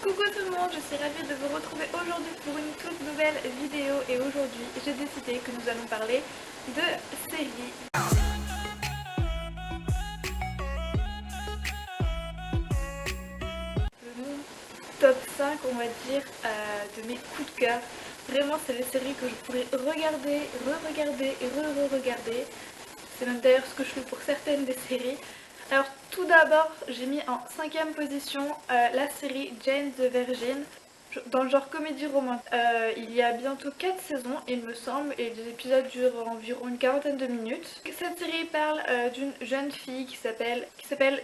Coucou tout le monde, je suis ravie de vous retrouver aujourd'hui pour une toute nouvelle vidéo et aujourd'hui j'ai décidé que nous allons parler de séries. Mon top 5 on va dire de mes coups de cœur. Vraiment c'est les séries que je pourrais regarder, re-regarder et re-re-regarder. C'est même d'ailleurs ce que je fais pour certaines des séries. Alors tout d'abord j'ai mis en 5ème position la série Jane the Virgin dans le genre comédie romantique. Il y a bientôt 4 saisons il me semble et les épisodes durent environ une quarantaine de minutes. Cette série parle d'une jeune fille qui s'appelle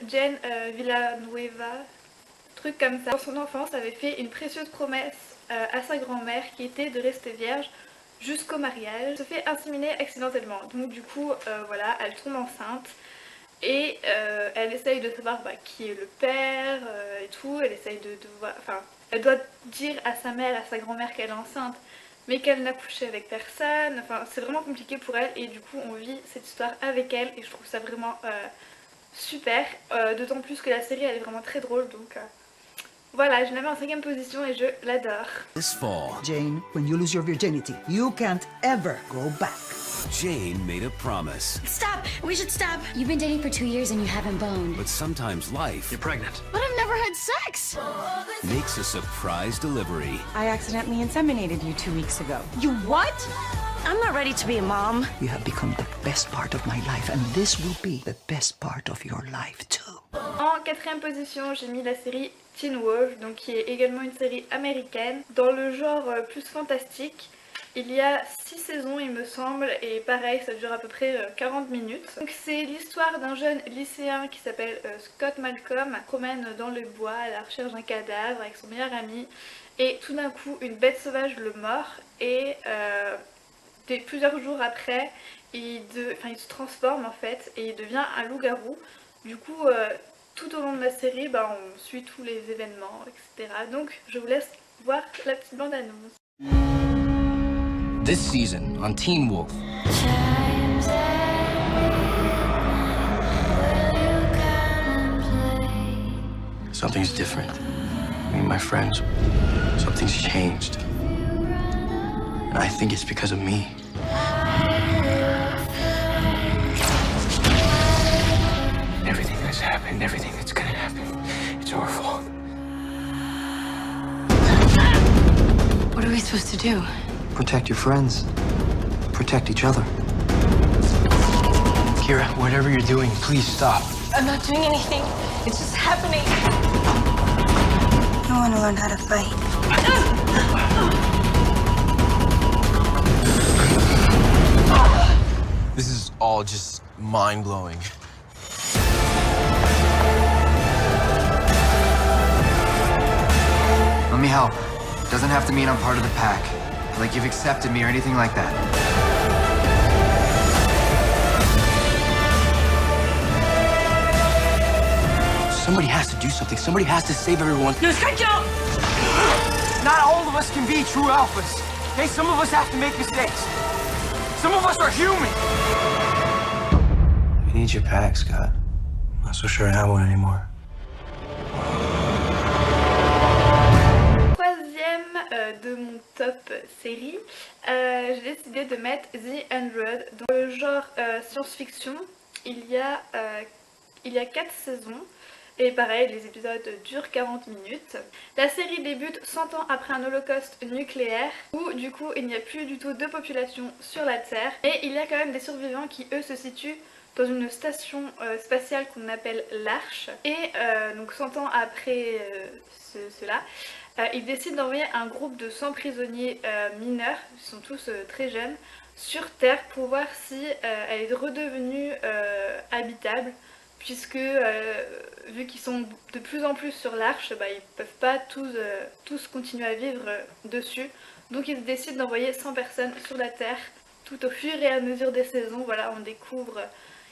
Jane Villanueva, truc comme ça. Dans son enfance avait fait une précieuse promesse à sa grand-mère qui était de rester vierge jusqu'au mariage. Elle se fait inséminer accidentellement donc du coup voilà, elle tombe enceinte. Et elle essaye de savoir qui est le père et tout, elle essaye de voir, enfin elle doit dire à sa mère, à sa grand-mère qu'elle est enceinte mais qu'elle n'a couché avec personne, enfin c'est vraiment compliqué pour elle et du coup on vit cette histoire avec elle et je trouve ça vraiment super, d'autant plus que la série elle est vraiment très drôle donc voilà, je la mets en 5ème position et je l'adore. This fall, Jane, when you lose your virginity, you can't ever go back. Jane made a promise. Stop! We should stop! You've been dating for 2 years and you haven't boned. But sometimes life You're pregnant. But I've never had sex! makes a surprise delivery. I accidentally inseminated you 2 weeks ago. You what? I'm not ready to be a mom. You have become the best part of my life, and this will be the best part of your life too. En 4ème position, j'ai mis la série Teen Wolf, donc qui est également une série américaine dans le genre plus fantastique. Il y a 6 saisons il me semble et pareil ça dure à peu près 40 minutes. Donc c'est l'histoire d'un jeune lycéen qui s'appelle Scott Malcolm, qui promène dans le bois à la recherche d'un cadavre avec son meilleur ami et tout d'un coup une bête sauvage le mord et plusieurs jours après il se transforme en fait et il devient un loup-garou. Du coup tout au long de la série on suit tous les événements etc. Donc je vous laisse voir la petite bande-annonce. This season on Teen Wolf. Something's different. Me and my friends, something's changed. And I think it's because of me. Everything that's happened, everything that's gonna happen, it's our fault. What are we supposed to do? Protect your friends. Protect each other. Kira, whatever you're doing, please stop. I'm not doing anything. It's just happening. I want to learn how to fight. This is all just mind-blowing. Let me help. Doesn't have to mean I'm part of the pack. Like you've accepted me or anything like that. Somebody has to do something. Somebody has to save everyone. No, strike out! Not all of us can be true alphas. Okay, some of us have to make mistakes. Some of us are human. You need your pack, Scott. I'm not so sure I have one anymore. De mon top série, j'ai décidé de mettre The 100 dans le genre science-fiction. Il y a 4 saisons et pareil les épisodes durent 40 minutes. La série débute 100 ans après un holocauste nucléaire où du coup il n'y a plus du tout de population sur la Terre et il y a quand même des survivants qui eux se situent dans une station spatiale qu'on appelle l'Arche et donc 100 ans après cela ils décident d'envoyer un groupe de 100 prisonniers mineurs, ils sont tous très jeunes, sur Terre pour voir si elle est redevenue habitable puisque vu qu'ils sont de plus en plus sur l'Arche, ils peuvent pas tous continuer à vivre dessus. Donc ils décident d'envoyer 100 personnes sur la Terre. Tout au fur et à mesure des saisons, voilà, on découvre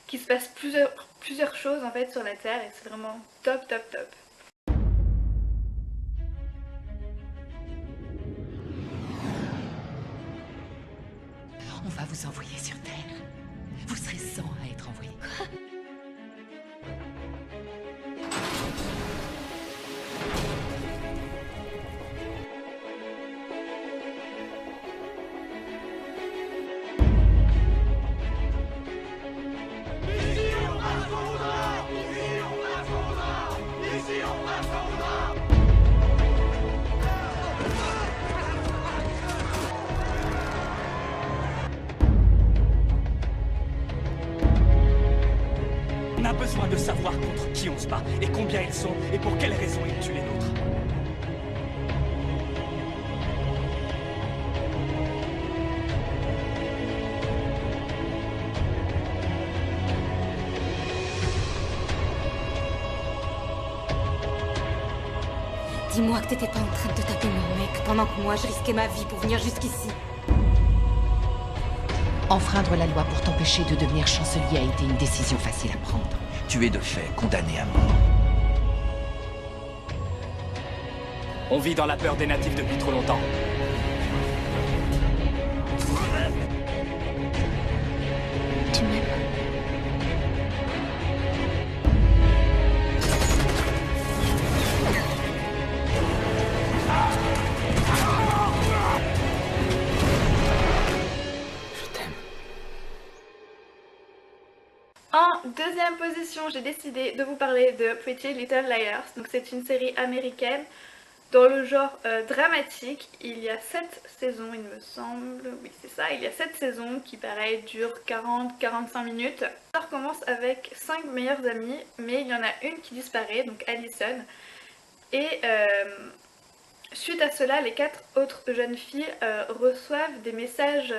qu'il se passe plusieurs choses en fait sur la Terre et c'est vraiment top top top. On va vous envoyer sur Terre. Vous serez 100 à être envoyés. de savoir contre qui on se bat, et combien ils sont, et pour quelles raisons ils tuent les nôtres. Dis-moi que t'étais pas en train de te taper mon mec pendant que moi je risquais ma vie pour venir jusqu'ici. Enfreindre la loi pour t'empêcher de devenir chancelier a été une décision facile à prendre. Tu es de fait condamné à mort. On vit dans la peur des natifs depuis trop longtemps. Tu m'aimes? En deuxième position, j'ai décidé de vous parler de Pretty Little Liars. Donc c'est une série américaine dans le genre dramatique. Il y a 7 saisons il me semble, oui c'est ça, il y a 7 saisons qui pareil durent 40-45 minutes. Ça recommence avec 5 meilleures amies, mais il y en a une qui disparaît, donc Allison. Et suite à cela, les 4 autres jeunes filles reçoivent des messages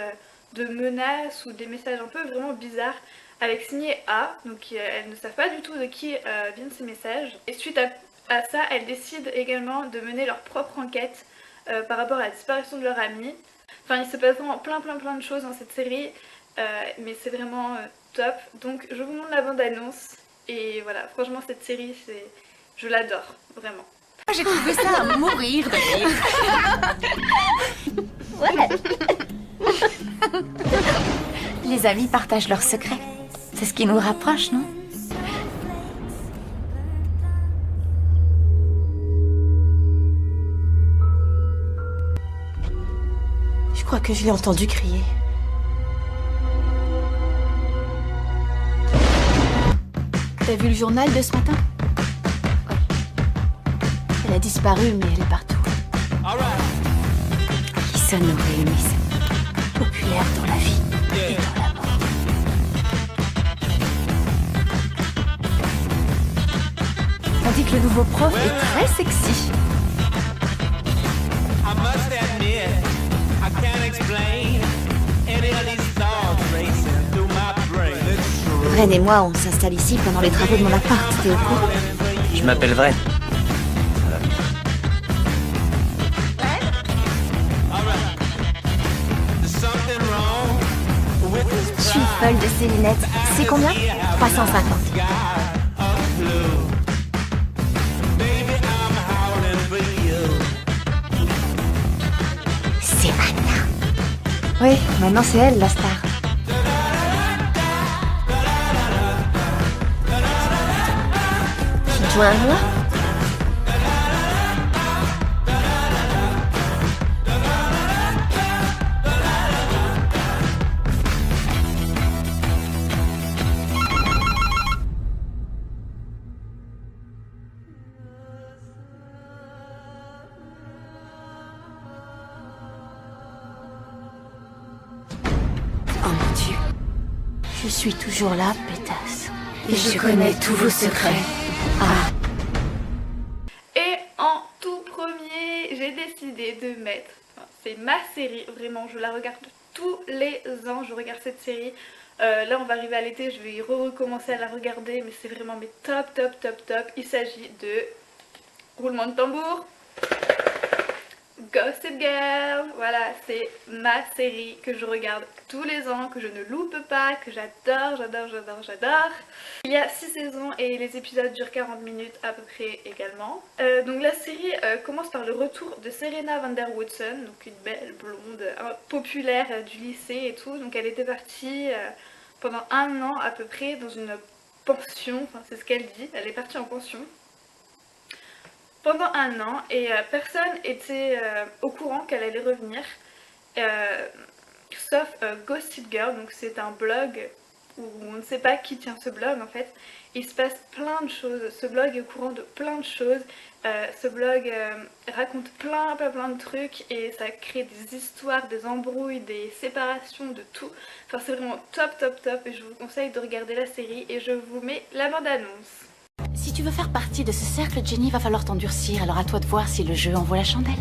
de menaces ou des messages un peu vraiment bizarres avec signé A, donc elles ne savent pas du tout de qui viennent ces messages. Et suite à ça, elles décident également de mener leur propre enquête par rapport à la disparition de leur amie. Enfin, il se passe vraiment plein de choses dans cette série, mais c'est vraiment top. Donc je vous montre la bande-annonce, et voilà, franchement cette série, je l'adore, vraiment. J'ai trouvé ça à mourir de rire. Les amis partagent leurs secrets. C'est ce qui nous rapproche, non? Je crois que je l'ai entendu crier. T'as vu le journal de ce matin? Oui. Elle a disparu, mais elle est partout. Qui s'honorait, Miss. Populaire dans la vie et dans la mort. On dit que le nouveau prof est très sexy. Vren et moi, on s'installe ici pendant les travaux de mon appart, t'es au courant? Je m'appelle Vren. Je suis folle de ces lunettes. C'est combien? 350. C'est Anna. Oui, maintenant c'est elle la star. Tu te joins à moi? Oh mon Dieu. Je suis toujours là, pétasse. Et je connais tous vos secrets. Ah. Et en tout premier, j'ai décidé de mettre, enfin, c'est ma série, vraiment, je la regarde tous les ans, je regarde cette série. Là on va arriver à l'été, je vais recommencer à la regarder, mais c'est vraiment mes top. Il s'agit de roulement de tambour, Gossip Girl. Voilà, c'est ma série que je regarde tous les ans, que je ne loupe pas, que j'adore. Il y a 6 saisons et les épisodes durent 40 minutes à peu près également. Donc la série commence par le retour de Serena van der Woodsen, donc une belle blonde populaire du lycée et tout. Donc elle était partie pendant 1 an à peu près dans une pension, enfin c'est ce qu'elle dit, elle est partie en pension pendant 1 an et personne était au courant qu'elle allait revenir, sauf Gossip Girl. Donc c'est un blog où on ne sait pas qui tient ce blog en fait. Il se passe plein de choses, ce blog est au courant de plein de choses, ce blog raconte plein de trucs et ça crée des histoires, des embrouilles, des séparations, de tout. Enfin c'est vraiment top et je vous conseille de regarder la série et je vous mets la bande-annonce. Si tu veux faire partie de ce cercle, Jenny, va falloir t'endurcir, alors à toi de voir si le jeu en vaut la chandelle.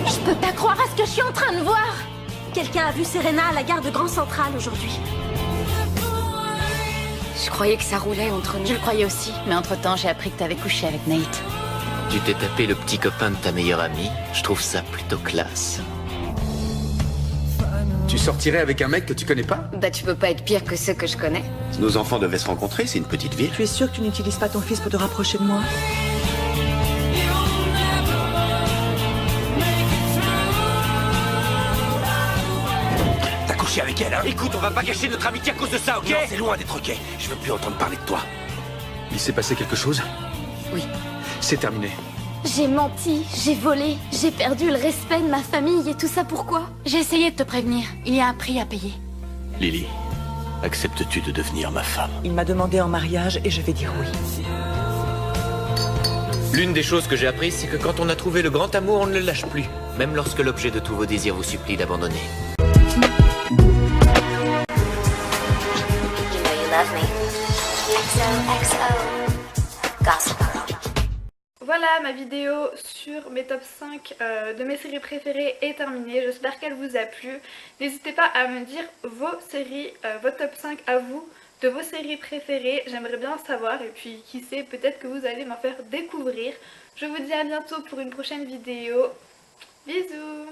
Je peux pas croire à ce que je suis en train de voir! Quelqu'un a vu Serena à la gare de Grand Central aujourd'hui. Je croyais que ça roulait entre nous. Je le croyais aussi, mais entre-temps, j'ai appris que t'avais couché avec Nate. Tu t'es tapé le petit copain de ta meilleure amie. Je trouve ça plutôt classe. Tu sortirais avec un mec que tu connais pas? Bah tu peux pas être pire que ceux que je connais. Nos enfants devaient se rencontrer, c'est une petite ville. Tu es sûr que tu n'utilises pas ton fils pour te rapprocher de moi? T'as couché avec elle, hein? Écoute, on va pas gâcher notre amitié à cause de ça, ok? Non, c'est loin d'être ok. Je veux plus entendre parler de toi. Il s'est passé quelque chose? Oui. C'est terminé. J'ai menti, j'ai volé, j'ai perdu le respect de ma famille et tout ça pourquoi? J'ai essayé de te prévenir, il y a un prix à payer. Lily, acceptes-tu de devenir ma femme? Il m'a demandé en mariage et je vais dire oui. L'une des choses que j'ai apprises, c'est que quand on a trouvé le grand amour, on ne le lâche plus. Même lorsque l'objet de tous vos désirs vous supplie d'abandonner. Voilà, ma vidéo sur mes top 5 de mes séries préférées est terminée. J'espère qu'elle vous a plu. N'hésitez pas à me dire vos séries, votre top 5 à vous, de vos séries préférées. J'aimerais bien savoir et puis qui sait, peut-être que vous allez m'en faire découvrir. Je vous dis à bientôt pour une prochaine vidéo. Bisous!